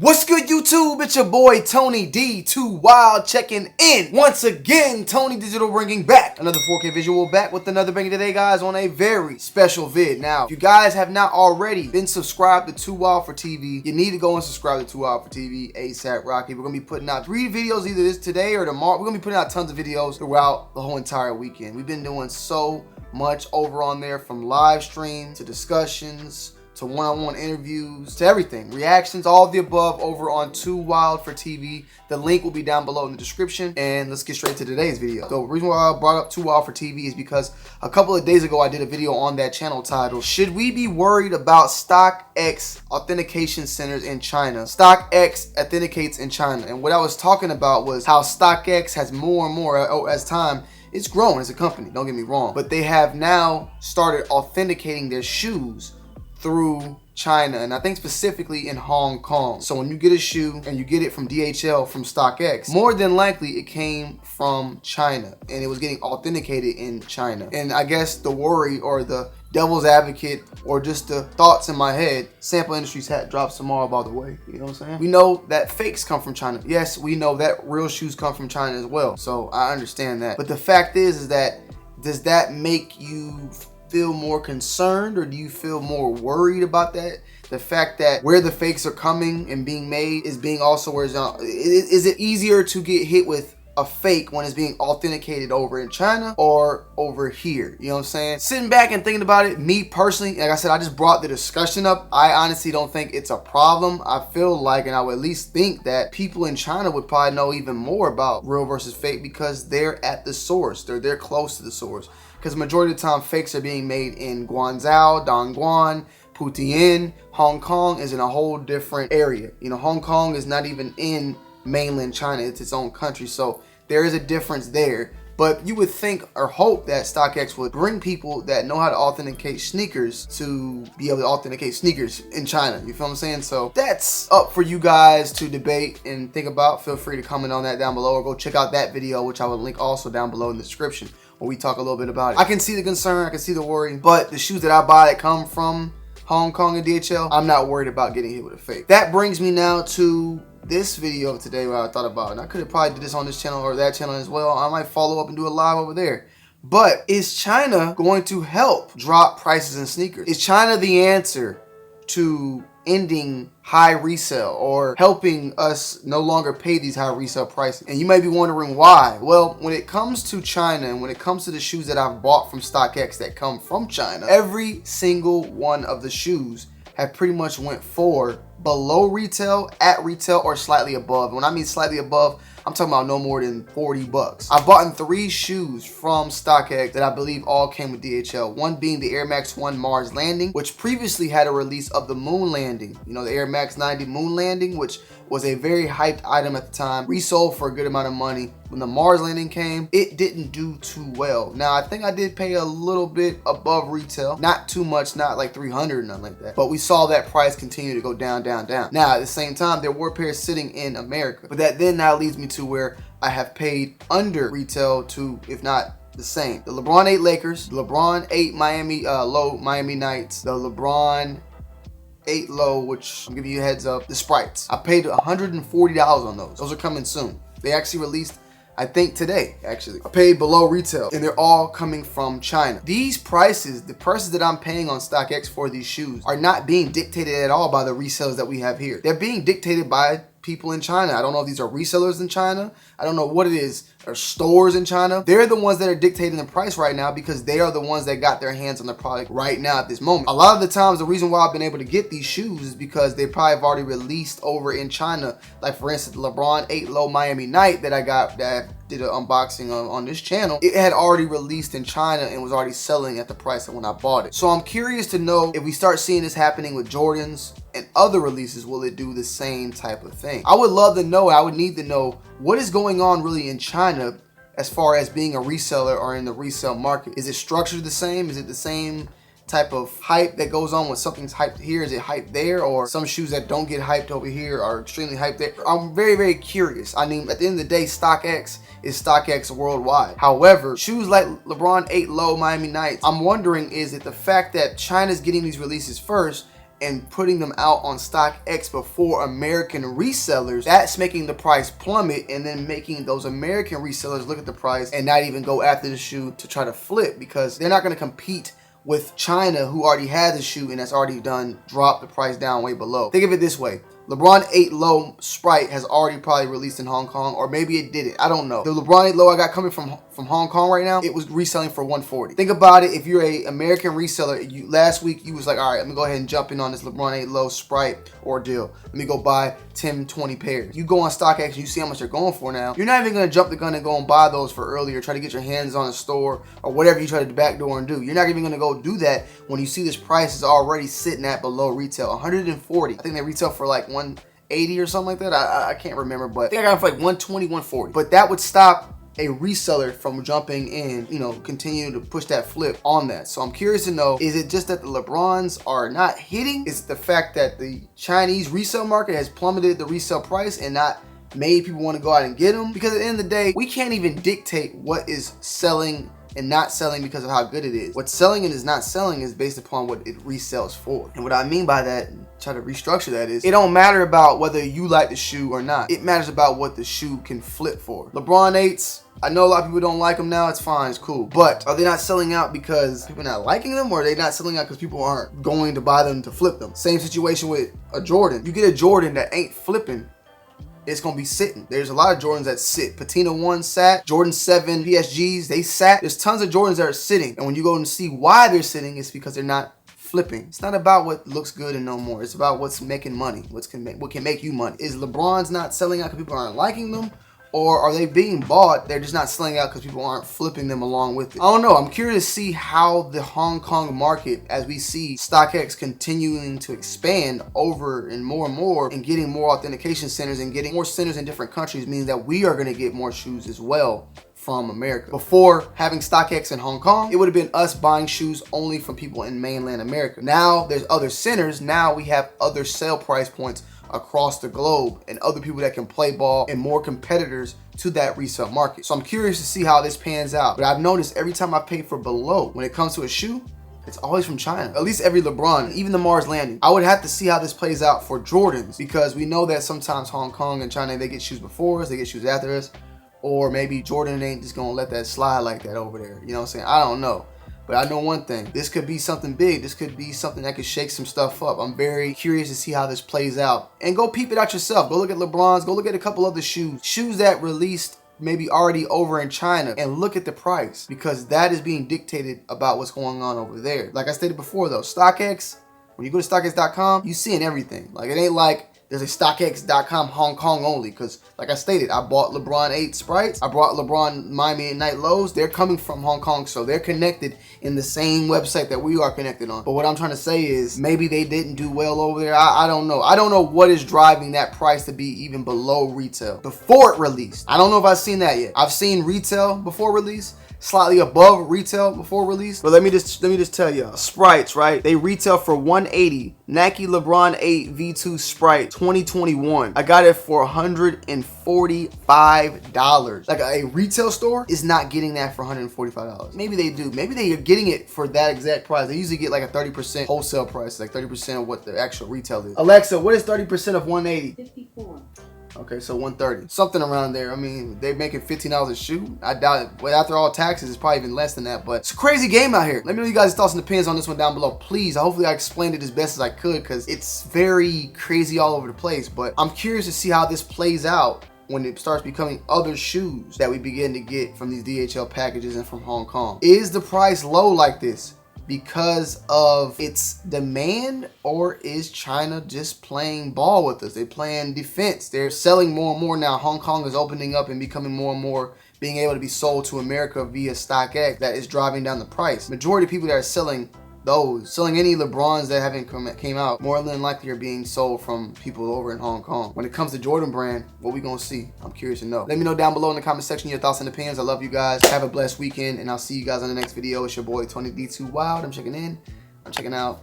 What's good, YouTube? It's your boy Tony D, Too Wild, checking in once again. Tony Digital bringing back another 4K visual, back with another banger today, guys, on a very special vid. Now, if you guys have not already been subscribed to Too Wild for TV, you need to go and subscribe to Too Wild for TV ASAP Rocky. We're gonna be putting out 3 videos either today or tomorrow. We're gonna be putting out tons of videos throughout the whole entire weekend. We've been doing so much over on there, from live stream to discussions to one-on-one interviews, to everything, reactions, all of the above over on Too Wild for TV. The link will be down below in the description, and let's get straight to today's video. So the reason why I brought up Too Wild for TV is because a couple of days ago I did a video on that channel titled, "Should we be worried about Stockx authentication centers in China?" Stockx authenticates in China, and what I was talking about was how Stockx has more and more, as time, it's grown as a company, don't get me wrong, but they have now started authenticating their shoes through China, and I think specifically in Hong Kong. So when you get a shoe and you get it from DHL, from StockX, more than likely it came from China and it was getting authenticated in China. And I guess the worry, or the devil's advocate, or just the thoughts in my head, Sample Industries hat drops tomorrow, by the way, you know what I'm saying? We know that fakes come from China. Yes, we know that real shoes come from China as well, so I understand that. But the fact is that, does that make you feel more concerned, or do you feel more worried about that? The fact that where the fakes are coming and being made is being also where is it easier to get hit with a fake when it's being authenticated over in China or over here? You know what I'm saying? Sitting back and thinking about it, me personally, like I said, I just brought the discussion up. I honestly don't think it's a problem. I feel like, and I would at least think that people in China would probably know even more about real versus fake, because they're at the source. They're close to the source. Because the majority of the time, fakes are being made in Guangzhou, Dongguan, Putian. Hong Kong is in a whole different area. You know, Hong Kong is not even in mainland China. It's its own country. So there is a difference there. But you would think or hope that StockX would bring people that know how to authenticate sneakers to be able to authenticate sneakers in China. You feel what I'm saying? So that's up for you guys to debate and think about. Feel free to comment on that down below, or go check out that video, which I will link also down below in the description, where we talk a little bit about it. I can see the concern, I can see the worry, but the shoes that I buy that come from Hong Kong and DHL, I'm not worried about getting hit with a fake. That brings me now to this video of today, what I thought about, and I could have probably did this on this channel or that channel as well. I might follow up and do a live over there. But is China going to help drop prices in sneakers? Is China the answer to ending high resale, or helping us no longer pay these high resale prices? And you may be wondering why. Well, when it comes to China, and when it comes to the shoes that I've bought from StockX that come from China, every single one of the shoes have pretty much went for below retail, at retail, or slightly above. When I mean slightly above, I'm talking about no more than 40 bucks. I bought 3 shoes from StockX that I believe all came with DHL. One being the Air Max 1 Mars Landing, which previously had a release of the Moon Landing. You know, the Air Max 90 Moon Landing, which was a very hyped item at the time. Resold for a good amount of money. When the Mars Landing came, it didn't do too well. Now, I think I did pay a little bit above retail. Not too much, not like 300 or nothing like that. But we saw that price continue to go down, down, down. Now, at the same time, there were pairs sitting in America. But that then now leads me to where I have paid under retail to, if not the same. The LeBron 8 Lakers, the LeBron 8 Miami Low Miami Knights, the LeBron 8 Low, which I'll give you a heads up, the Sprites. I paid $140 on those. Those are coming soon. They actually released, I think today, actually. I paid below retail, and they're all coming from China. These prices, the prices that I'm paying on StockX for these shoes, are not being dictated at all by the resellers that we have here. They're being dictated by people in China. I don't know if these are resellers in China. I don't know what it is, or stores in China. They're the ones that are dictating the price right now, because they are the ones that got their hands on the product right now at this moment. A lot of the times, the reason why I've been able to get these shoes is because they probably have already released over in China. Like, for instance, the LeBron 8 Low Miami Night that I got, that I did an unboxing on this channel, it had already released in China and was already selling at the price of when I bought it. So I'm curious to know, if we start seeing this happening with Jordans and other releases, will it do the same type of thing? I would love to know, I would need to know, what is going on really in China as far as being a reseller or in the resale market. Is it structured the same? Is it the same type of hype that goes on when something's hyped here? Is it hyped there? Or some shoes that don't get hyped over here are extremely hyped there? I'm very, very curious. I mean, at the end of the day, StockX is StockX worldwide. However, shoes like LeBron 8 Low Miami Knights, I'm wondering, is it the fact that China's getting these releases first and putting them out on StockX before American resellers, that's making the price plummet and then making those American resellers look at the price and not even go after the shoe to try to flip, because they're not going to compete with China, who already has the shoe and that's already dropped the price down way below. Think of it this way. LeBron 8 Low Sprite has already probably released in Hong Kong, or maybe it didn't. I don't know. The LeBron 8 Low I got coming from Hong Kong right now, it was reselling for $140. Think about it. If you're a American reseller, last week you was like, all right, let me go ahead and jump in on this LeBron 8 Low Sprite ordeal. Let me go buy 10, 20 pairs. You go on StockX and you see how much they're going for now. You're not even going to jump the gun and go and buy those for earlier, try to get your hands on a store or whatever you try to backdoor and do. You're not even going to go do that when you see this price is already sitting at below retail, 140. I think they retail for like 180 or something like that. I can't remember, but I think I got them for like 120, 140. But that would stop a reseller from jumping in, you know, continue to push that flip on that. So I'm curious to know, is it just that the LeBrons are not hitting? Is it the fact that the Chinese resale market has plummeted the resale price and not made people want to go out and get them? Because at the end of the day, we can't even dictate what is selling and not selling because of how good it is. What's selling and is not selling is based upon what it resells for. And what I mean by that, and try to restructure that, is it don't matter about whether you like the shoe or not. It matters about what the shoe can flip for. LeBron 8s, I know a lot of people don't like them now. It's fine, it's cool. But are they not selling out because people are not liking them, or are they not selling out because people aren't going to buy them to flip them? Same situation with a Jordan. You get a Jordan that ain't flipping, it's gonna be sitting. There's a lot of Jordans that sit. Patina 1 sat, Jordan 7 PSGs, they sat. There's tons of Jordans that are sitting, and when you go and see why they're sitting, it's because they're not flipping. It's not about what looks good and no more. It's about what's making money, what can make you money. Is LeBron's not selling out because people aren't liking them? Or are they being bought? They're just not selling out because people aren't flipping them along with it. I don't know. I'm curious to see how the Hong Kong market, as we see StockX continuing to expand over and more and getting more authentication centers and getting more centers in different countries, means that we are going to get more shoes as well from America. Before having StockX in Hong Kong, it would have been us buying shoes only from people in mainland America. Now there's other centers. Now we have other sale price points across the globe and other people that can play ball and more competitors to that resale market. So I'm curious to see how this pans out. But I've noticed every time I pay for below, when it comes to a shoe, it's always from China. At least every LeBron, even the Mars Landing. I would have to see how this plays out for Jordans, because we know that sometimes Hong Kong and China, they get shoes before us, they get shoes after us, or maybe Jordan ain't just gonna let that slide like that over there. You know what I'm saying? I don't know. But I know one thing, this could be something big. This could be something that could shake some stuff up. I'm very curious to see how this plays out. And go peep it out yourself. Go look at LeBron's, go look at a couple other shoes. Shoes that released maybe already over in China, and look at the price, because that is being dictated about what's going on over there. Like I stated before though, StockX, when you go to StockX.com, you seeing everything. Like it ain't like there's a StockX.com Hong Kong only, because like I stated, I bought LeBron 8 Sprites, I brought LeBron Miami 8 Night Lows. They're coming from Hong Kong, so they're connected in the same website that we are connected on. But what I'm trying to say is, maybe they didn't do well over there. I don't know. I don't know what is driving that price to be even below retail before it released. I don't know if I've seen that yet. I've seen retail before release, slightly above retail before release. But let me just tell y'all, Sprites, right? They retail for $180. Nike LeBron 8 V2 Sprite 2021. I got it for $145. Like a retail store is not getting that for $145. Maybe they do. Maybe they are getting it for that exact price. They usually get like a 30% wholesale price, like 30% of what the actual retail is. Alexa, what is 30% of 180? 54. Okay, so 130, something around there. I mean, they're making $15 a shoe. I doubt it. But after all taxes, it's probably even less than that. But it's a crazy game out here. Let me know you guys' thoughts and opinions on this one down below, please. Hopefully I explained it as best as I could, because it's very crazy all over the place. But I'm curious to see how this plays out when it starts becoming other shoes that we begin to get from these DHL packages and from Hong Kong. Is the price low like this because of its demand, or is China just playing ball with us? They're playing defense. They're selling more and more now. Hong Kong is opening up and becoming more and more being able to be sold to America via StockX. That is driving down the price. Majority of people that are selling any LeBrons that haven't came out, more than likely are being sold from people over in Hong Kong. When it comes to Jordan brand, what we gonna see? I'm curious to know. Let me know down below in the comment section your thoughts and opinions. I love you guys. Have a blessed weekend, and I'll see you guys on the next video. It's your boy Tony D2 Wild. I'm checking in. I'm checking out.